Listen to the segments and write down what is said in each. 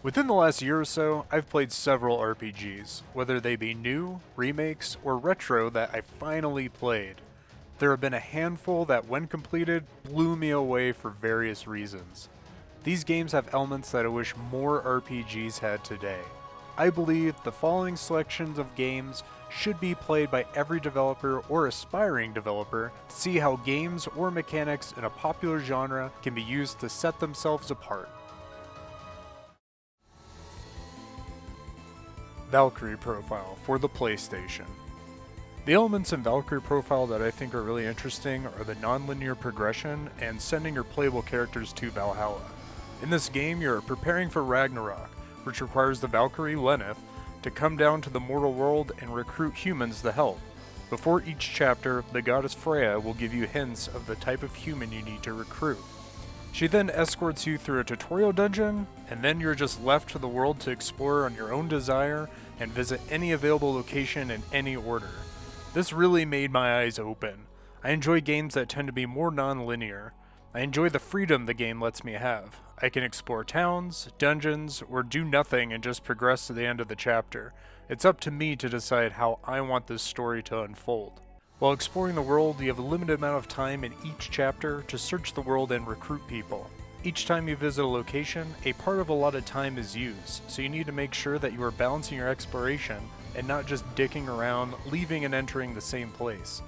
Within the last year or so, I've played several RPGs, whether they be new, remakes, or retro that I finally played. There have been a handful that, when completed, blew me away for various reasons. These games have elements that I wish more RPGs had today. I believe the following selections of games should be played by every developer or aspiring developer to see how games or mechanics in a popular genre can be used to set themselves apart. Valkyrie Profile for the PlayStation. The elements in Valkyrie Profile that I think are really interesting are the non-linear progression and sending your playable characters to Valhalla. In this game, you're preparing for Ragnarok, which requires the Valkyrie Lenneth to come down to the mortal world and recruit humans to help. Before each chapter, the goddess Freya will give you hints of the type of human you need to recruit. She then escorts you through a tutorial dungeon, and then you're just left to the world to explore on your own desire and visit any available location in any order. This really made my eyes open. I enjoy games that tend to be more non-linear. I enjoy the freedom the game lets me have. I can explore towns, dungeons, or do nothing and just progress to the end of the chapter. It's up to me to decide how I want this story to unfold. While exploring the world, you have a limited amount of time in each chapter to search the world and recruit people. Each time you visit a location, a part of allotted time is used, so you need to make sure that you are balancing your exploration and not just dicking around, leaving and entering the same place.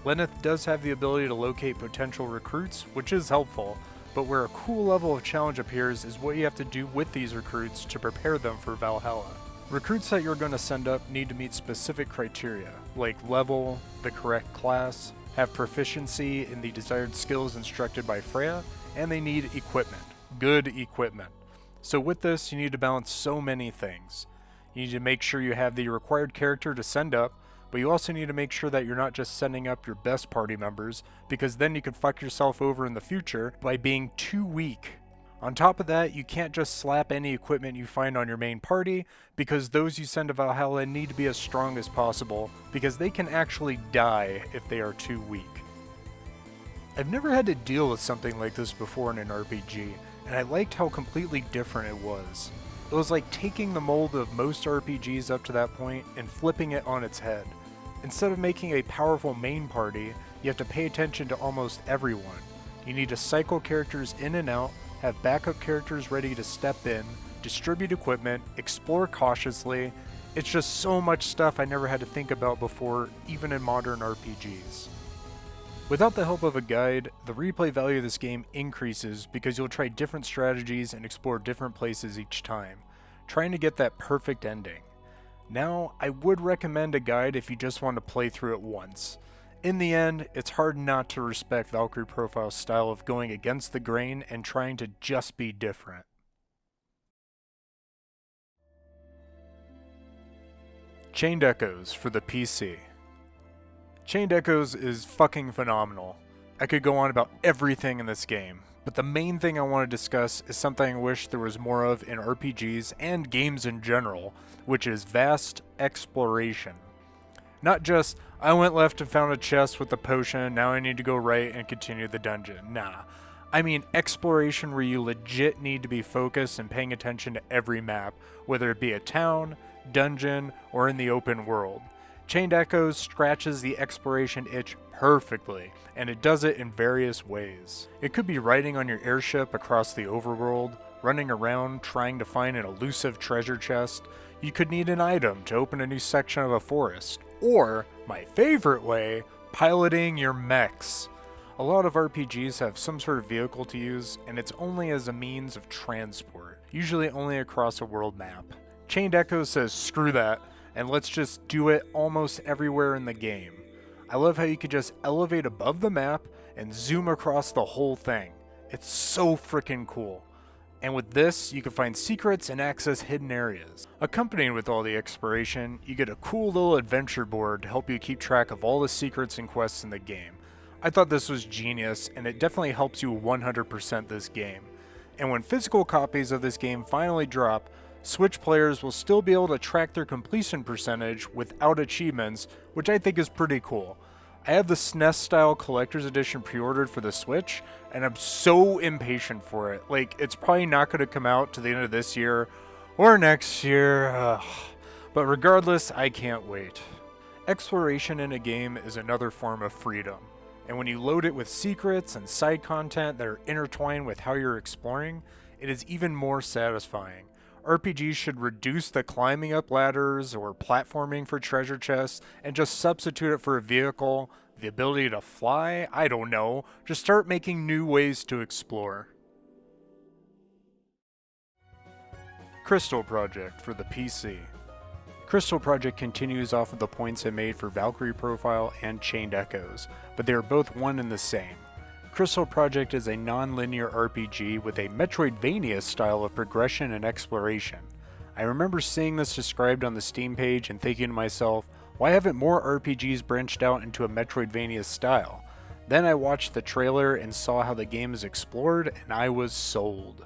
Lenneth does have the ability to locate potential recruits, which is helpful, but where a cool level of challenge appears is what you have to do with these recruits to prepare them for Valhalla. Recruits that you're going to send up need to meet specific criteria, like level, the correct class, have proficiency in the desired skills instructed by Freya, and they need equipment. Good equipment. So with this, you need to balance so many things. You need to make sure you have the required character to send up, but you also need to make sure that you're not just sending up your best party members, because then you can fuck yourself over in the future by being too weak. On top of that, you can't just slap any equipment you find on your main party, because those you send to Valhalla need to be as strong as possible, because they can actually die if they are too weak. I've never had to deal with something like this before in an RPG, and I liked how completely different it was. It was like taking the mold of most RPGs up to that point and flipping it on its head. Instead of making a powerful main party, you have to pay attention to almost everyone. You need to cycle characters in and out, have backup characters ready to step in, distribute equipment, explore cautiously. It's just so much stuff I never had to think about before, even in modern RPGs. Without the help of a guide, the replay value of this game increases because you'll try different strategies and explore different places each time, trying to get that perfect ending. Now, I would recommend a guide if you just want to play through it once. In the end, it's hard not to respect Valkyrie Profile's style of going against the grain and trying to just be different. Chained Echoes for the PC. Chained Echoes is fucking phenomenal. I could go on about everything in this game, but the main thing I want to discuss is something I wish there was more of in RPGs and games in general, which is vast exploration. Not just, I went left and found a chest with a potion, now I need to go right and continue the dungeon. Nah. I mean exploration where you legit need to be focused and paying attention to every map, whether it be a town, dungeon, or in the open world. Chained Echoes scratches the exploration itch perfectly, and it does it in various ways. It could be riding on your airship across the overworld, running around trying to find an elusive treasure chest. You could need an item to open a new section of a forest. Or, my favorite way, piloting your mechs. A lot of RPGs have some sort of vehicle to use, and it's only as a means of transport, usually only across a world map. Chained Echoes says screw that, and let's just do it almost everywhere in the game. I love how you could just elevate above the map and zoom across the whole thing. It's so freaking cool. And with this, you can find secrets and access hidden areas. Accompanied with all the exploration, you get a cool little adventure board to help you keep track of all the secrets and quests in the game. I thought this was genius, and it definitely helps you 100% this game. And when physical copies of this game finally drop, Switch players will still be able to track their completion percentage without achievements, which I think is pretty cool. I have the SNES style collector's edition pre-ordered for the Switch, and I'm so impatient for it. Like, it's probably not going to come out to the end of this year Or next year. But regardless, I can't wait. Exploration in a game is another form of freedom, and when you load it with secrets and side content that are intertwined with how you're exploring, it is even more satisfying. RPGs should reduce the climbing up ladders or platforming for treasure chests and just substitute it for a vehicle, the ability to fly, I don't know, just start making new ways to explore. Crystal Project for the PC. Crystal Project continues off of the points I made for Valkyrie Profile and Chained Echoes, but they are both one and the same. Crystal Project is a non-linear RPG with a Metroidvania style of progression and exploration. I remember seeing this described on the Steam page and thinking to myself, why haven't more RPGs branched out into a Metroidvania style? Then I watched the trailer and saw how the game is explored, and I was sold.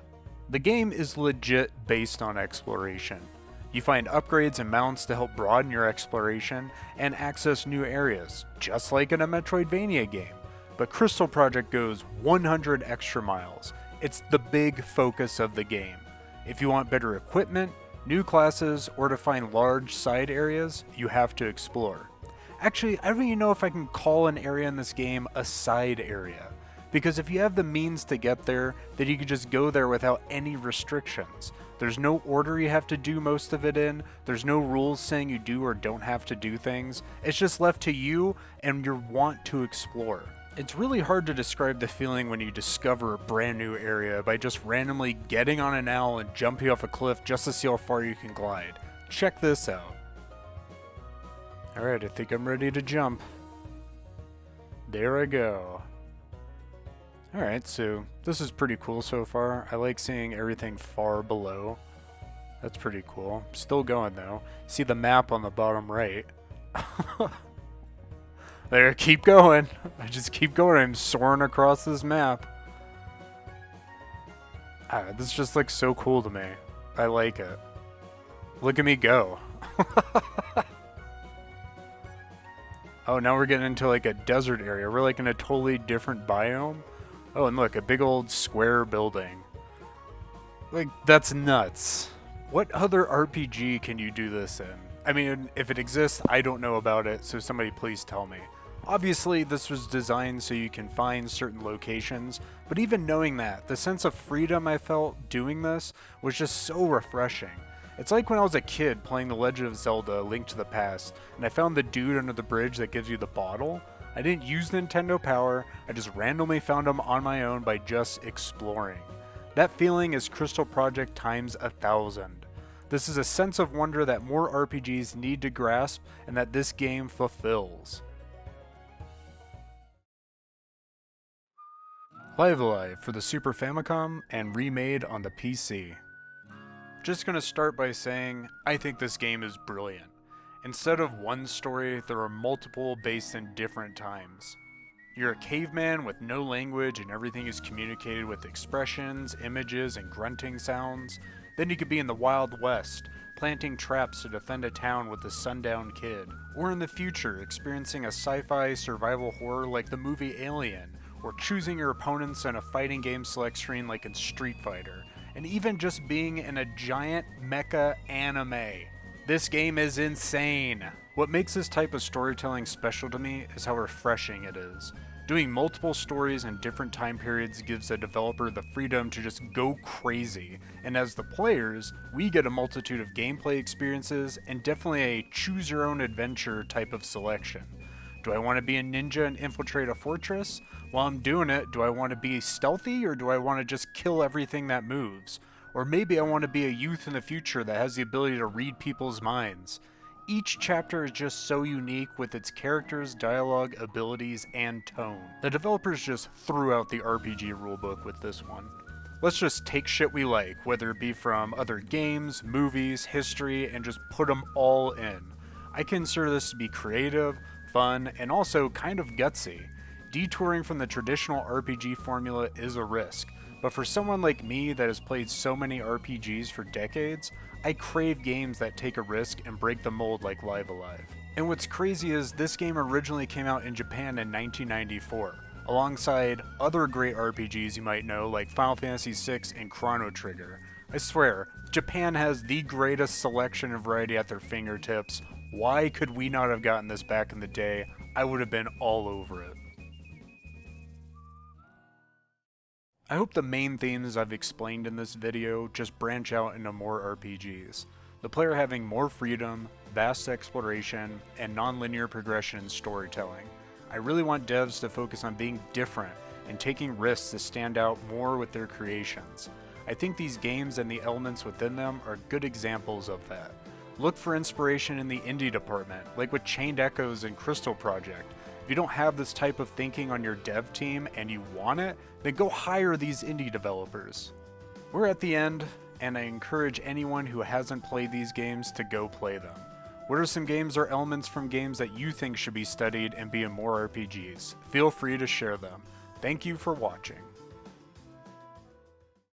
The game is legit based on exploration. You find upgrades and mounts to help broaden your exploration and access new areas, just like in a Metroidvania game. But Crystal Project goes 100 extra miles. It's the big focus of the game. If you want better equipment, new classes, or to find large side areas, you have to explore. Actually, I don't even know if I can call an area in this game a side area, because if you have the means to get there, then you can just go there without any restrictions. There's no order you have to do most of it in, there's no rules saying you do or don't have to do things, it's just left to you and your want to explore. It's really hard to describe the feeling when you discover a brand new area by just randomly getting on an owl and jumping off a cliff just to see how far you can glide. Check this out. Alright, I think I'm ready to jump. There I go. Alright, so this is pretty cool so far. I like seeing everything far below. That's pretty cool. Still going though. See the map on the bottom right. There, keep going. I just keep going. I'm soaring across this map. This just looks so cool to me. I like it. Look at me go. Oh, now we're getting into like a desert area. We're like in a totally different biome. Oh, and look, a big old square building. Like, that's nuts. What other RPG can you do this in? I mean, if it exists, I don't know about it, so somebody please tell me. Obviously, this was designed so you can find certain locations, but even knowing that, the sense of freedom I felt doing this was just so refreshing. It's like when I was a kid playing The Legend of Zelda: Link to the Past, and I found the dude under the bridge that gives you the bottle. I didn't use Nintendo Power, I just randomly found him on my own by just exploring. That feeling is Crystal Project times 1,000. This is a sense of wonder that more RPGs need to grasp and that this game fulfills. Live Alive for the Super Famicom and remade on the PC. Just gonna start by saying, I think this game is brilliant. Instead of one story, there are multiple based in different times. You're a caveman with no language and everything is communicated with expressions, images, and grunting sounds. Then you could be in the Wild West, planting traps to defend a town with the Sundown Kid. Or in the future, experiencing a sci-fi survival horror like the movie Alien, or choosing your opponents in a fighting game select screen like in Street Fighter, and even just being in a giant mecha anime. This game is insane! What makes this type of storytelling special to me is how refreshing it is. Doing multiple stories in different time periods gives the developer the freedom to just go crazy, and as the players, we get a multitude of gameplay experiences and definitely a choose-your-own-adventure type of selection. Do I want to be a ninja and infiltrate a fortress? While I'm doing it, do I want to be stealthy or do I want to just kill everything that moves? Or maybe I want to be a youth in the future that has the ability to read people's minds. Each chapter is just so unique with its characters, dialogue, abilities, and tone. The developers just threw out the RPG rulebook with this one. Let's just take shit we like, whether it be from other games, movies, history, and just put them all in. I consider this to be creative, fun, and also kind of gutsy. Detouring from the traditional RPG formula is a risk, but for someone like me that has played so many RPGs for decades, I crave games that take a risk and break the mold like Live Alive. And what's crazy is this game originally came out in Japan in 1994, alongside other great RPGs you might know like Final Fantasy VI and Chrono Trigger. I swear, Japan has the greatest selection and variety at their fingertips. Why could we not have gotten this back in the day? I would have been all over it. I hope the main themes I've explained in this video just branch out into more RPGs. The player having more freedom, vast exploration, and non-linear progression in storytelling. I really want devs to focus on being different and taking risks to stand out more with their creations. I think these games and the elements within them are good examples of that. Look for inspiration in the indie department, like with Chained Echoes and Crystal Project. If you don't have this type of thinking on your dev team and you want it, then go hire these indie developers. We're at the end, and I encourage anyone who hasn't played these games to go play them. What are some games or elements from games that you think should be studied and be in more RPGs? Feel free to share them. Thank you for watching.